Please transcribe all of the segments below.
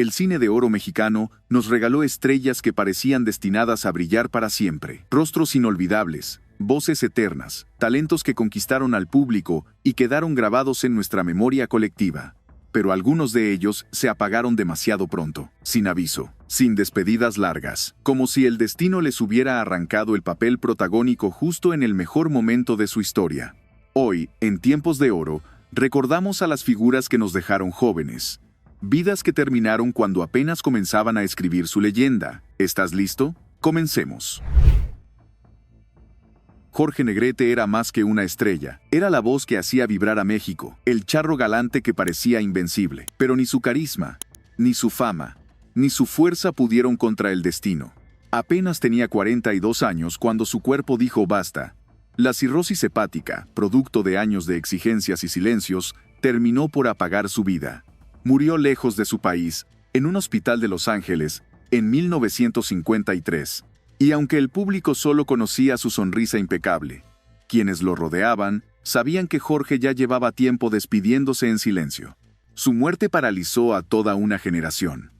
El cine de oro mexicano nos regaló estrellas que parecían destinadas a brillar para siempre. Rostros inolvidables, voces eternas, talentos que conquistaron al público y quedaron grabados en nuestra memoria colectiva. Pero algunos de ellos se apagaron demasiado pronto, sin aviso, sin despedidas largas, como si el destino les hubiera arrancado el papel protagónico justo en el mejor momento de su historia. Hoy, en Tiempos de Oro, recordamos a las figuras que nos dejaron jóvenes. Vidas que terminaron cuando apenas comenzaban a escribir su leyenda. ¿Estás listo? Comencemos. Jorge Negrete era más que una estrella. Era la voz que hacía vibrar a México, el charro galante que parecía invencible. Pero ni su carisma, ni su fama, ni su fuerza pudieron contra el destino. Apenas tenía 42 años cuando su cuerpo dijo basta. La cirrosis hepática, producto de años de exigencias y silencios, terminó por apagar su vida. Murió lejos de su país, en un hospital de Los Ángeles, en 1953. Y aunque el público solo conocía su sonrisa impecable, quienes lo rodeaban sabían que Jorge ya llevaba tiempo despidiéndose en silencio. Su muerte paralizó a toda una generación.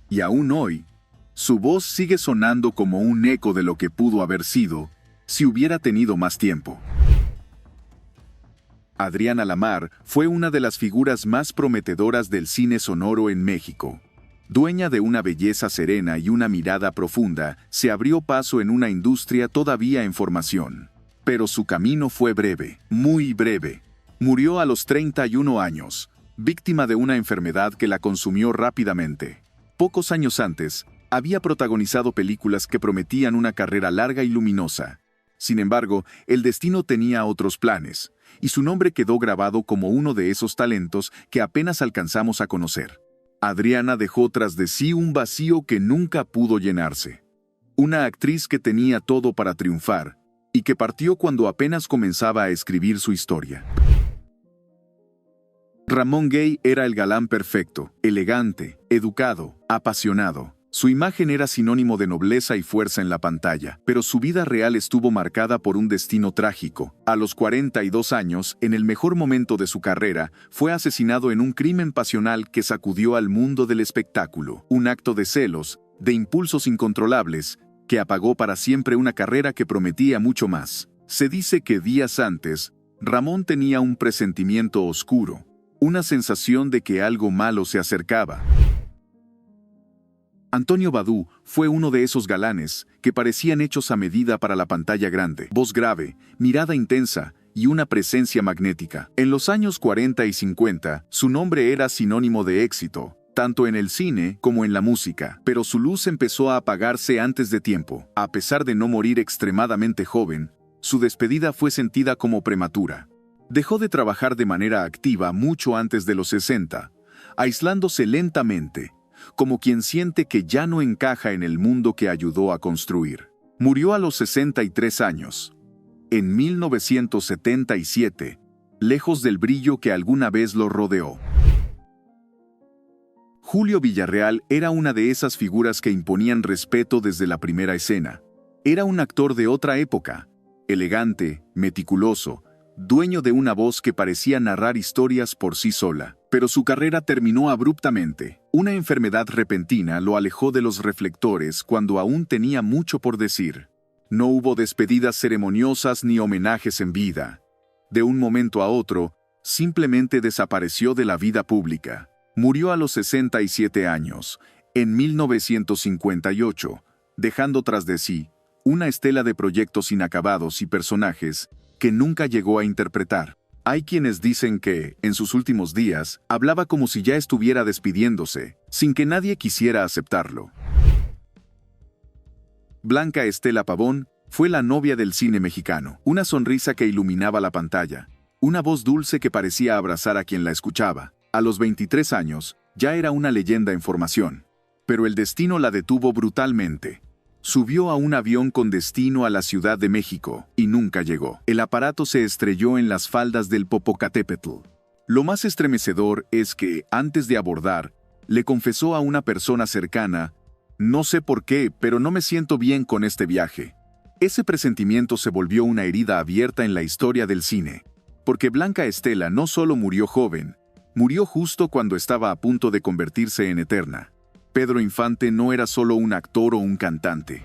Y aún hoy, su voz sigue sonando como un eco de lo que pudo haber sido si hubiera tenido más tiempo. Adriana Lamar fue una de las figuras más prometedoras del cine sonoro en México. Dueña de una belleza serena y una mirada profunda, se abrió paso en una industria todavía en formación. Pero su camino fue breve, muy breve. Murió a los 31 años, víctima de una enfermedad que la consumió rápidamente. Pocos años antes, había protagonizado películas que prometían una carrera larga y luminosa. Sin embargo, el destino tenía otros planes, y su nombre quedó grabado como uno de esos talentos que apenas alcanzamos a conocer. Adriana dejó tras de sí un vacío que nunca pudo llenarse. Una actriz que tenía todo para triunfar, y que partió cuando apenas comenzaba a escribir su historia. Ramón Gay era el galán perfecto, elegante, educado, apasionado. Su imagen era sinónimo de nobleza y fuerza en la pantalla, pero su vida real estuvo marcada por un destino trágico. A los 42 años, en el mejor momento de su carrera, fue asesinado en un crimen pasional que sacudió al mundo del espectáculo. Un acto de celos, de impulsos incontrolables, que apagó para siempre una carrera que prometía mucho más. Se dice que días antes, Ramón tenía un presentimiento oscuro, una sensación de que algo malo se acercaba. Antonio Badú fue uno de esos galanes que parecían hechos a medida para la pantalla grande. Voz grave, mirada intensa y una presencia magnética. En los años 40 y 50, su nombre era sinónimo de éxito, tanto en el cine como en la música, pero su luz empezó a apagarse antes de tiempo. A pesar de no morir extremadamente joven, su despedida fue sentida como prematura. Dejó de trabajar de manera activa mucho antes de los 60, aislándose lentamente, como quien siente que ya no encaja en el mundo que ayudó a construir. Murió a los 63 años, en 1977, lejos del brillo que alguna vez lo rodeó. Julio Villarreal era una de esas figuras que imponían respeto desde la primera escena. Era un actor de otra época, elegante, meticuloso, dueño de una voz que parecía narrar historias por sí sola. Pero su carrera terminó abruptamente. Una enfermedad repentina lo alejó de los reflectores cuando aún tenía mucho por decir. No hubo despedidas ceremoniosas ni homenajes en vida. De un momento a otro, simplemente desapareció de la vida pública. Murió a los 67 años, en 1958, dejando tras de sí una estela de proyectos inacabados y personajes que nunca llegó a interpretar. Hay quienes dicen que, en sus últimos días, hablaba como si ya estuviera despidiéndose, sin que nadie quisiera aceptarlo. Blanca Estela Pavón fue la novia del cine mexicano, una sonrisa que iluminaba la pantalla, una voz dulce que parecía abrazar a quien la escuchaba. A los 23 años, ya era una leyenda en formación, pero el destino la detuvo brutalmente. Subió a un avión con destino a la Ciudad de México y nunca llegó. El aparato se estrelló en las faldas del Popocatépetl. Lo más estremecedor es que, antes de abordar, le confesó a una persona cercana: «No sé por qué, pero no me siento bien con este viaje». Ese presentimiento se volvió una herida abierta en la historia del cine, porque Blanca Estela no solo murió joven, murió justo cuando estaba a punto de convertirse en eterna. Pedro Infante no era solo un actor o un cantante.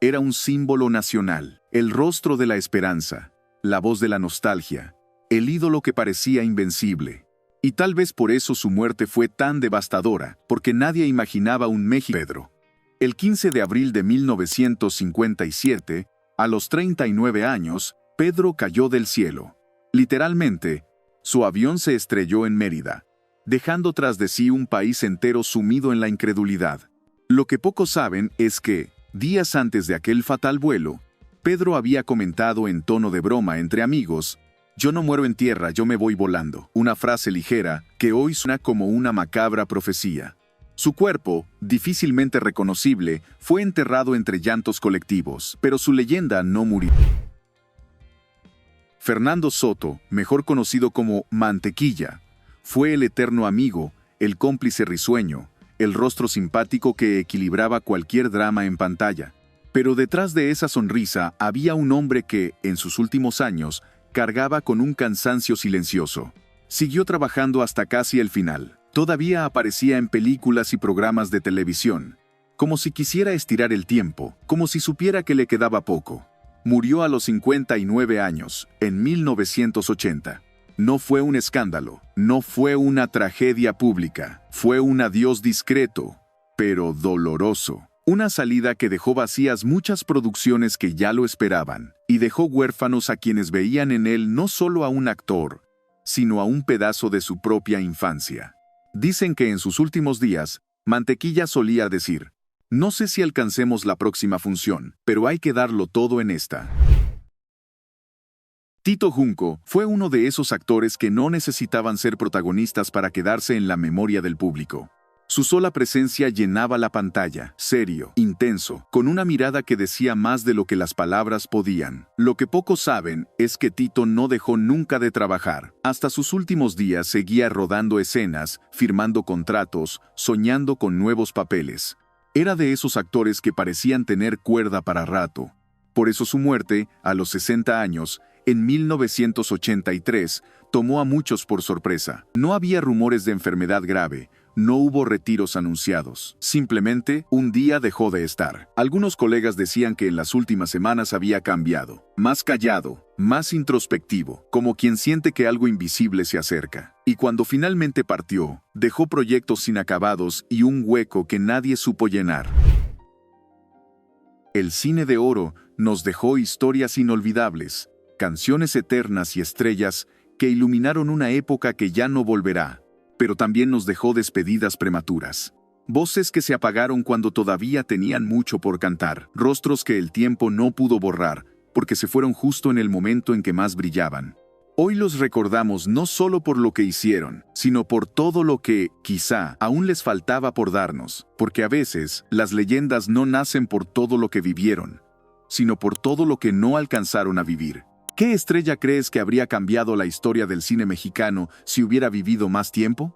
Era un símbolo nacional, el rostro de la esperanza, la voz de la nostalgia, el ídolo que parecía invencible. Y tal vez por eso su muerte fue tan devastadora, porque nadie imaginaba un México. Pedro. El 15 de abril de 1957, a los 39 años, Pedro cayó del cielo. Literalmente, su avión se estrelló en Mérida, dejando tras de sí un país entero sumido en la incredulidad. Lo que pocos saben es que, días antes de aquel fatal vuelo, Pedro había comentado en tono de broma entre amigos: «Yo no muero en tierra, yo me voy volando», una frase ligera que hoy suena como una macabra profecía. Su cuerpo, difícilmente reconocible, fue enterrado entre llantos colectivos, pero su leyenda no murió. Fernando Soto, mejor conocido como Mantequilla, fue el eterno amigo, el cómplice risueño, el rostro simpático que equilibraba cualquier drama en pantalla. Pero detrás de esa sonrisa había un hombre que, en sus últimos años, cargaba con un cansancio silencioso. Siguió trabajando hasta casi el final. Todavía aparecía en películas y programas de televisión, como si quisiera estirar el tiempo, como si supiera que le quedaba poco. Murió a los 59 años, en 1980. No fue un escándalo, no fue una tragedia pública, fue un adiós discreto, pero doloroso. Una salida que dejó vacías muchas producciones que ya lo esperaban, y dejó huérfanos a quienes veían en él no solo a un actor, sino a un pedazo de su propia infancia. Dicen que en sus últimos días, Mantequilla solía decir: «No sé si alcancemos la próxima función, pero hay que darlo todo en esta». Tito Junco fue uno de esos actores que no necesitaban ser protagonistas para quedarse en la memoria del público. Su sola presencia llenaba la pantalla, serio, intenso, con una mirada que decía más de lo que las palabras podían. Lo que pocos saben es que Tito no dejó nunca de trabajar. Hasta sus últimos días seguía rodando escenas, firmando contratos, soñando con nuevos papeles. Era de esos actores que parecían tener cuerda para rato. Por eso su muerte, a los 60 años, en 1983, tomó a muchos por sorpresa. No había rumores de enfermedad grave, no hubo retiros anunciados. Simplemente, un día dejó de estar. Algunos colegas decían que en las últimas semanas había cambiado. Más callado, más introspectivo, como quien siente que algo invisible se acerca. Y cuando finalmente partió, dejó proyectos inacabados y un hueco que nadie supo llenar. El cine de oro nos dejó historias inolvidables, canciones eternas y estrellas que iluminaron una época que ya no volverá, pero también nos dejó despedidas prematuras. Voces que se apagaron cuando todavía tenían mucho por cantar, rostros que el tiempo no pudo borrar, porque se fueron justo en el momento en que más brillaban. Hoy los recordamos no solo por lo que hicieron, sino por todo lo que, quizá, aún les faltaba por darnos, porque a veces, las leyendas no nacen por todo lo que vivieron, sino por todo lo que no alcanzaron a vivir. ¿Qué estrella crees que habría cambiado la historia del cine mexicano si hubiera vivido más tiempo?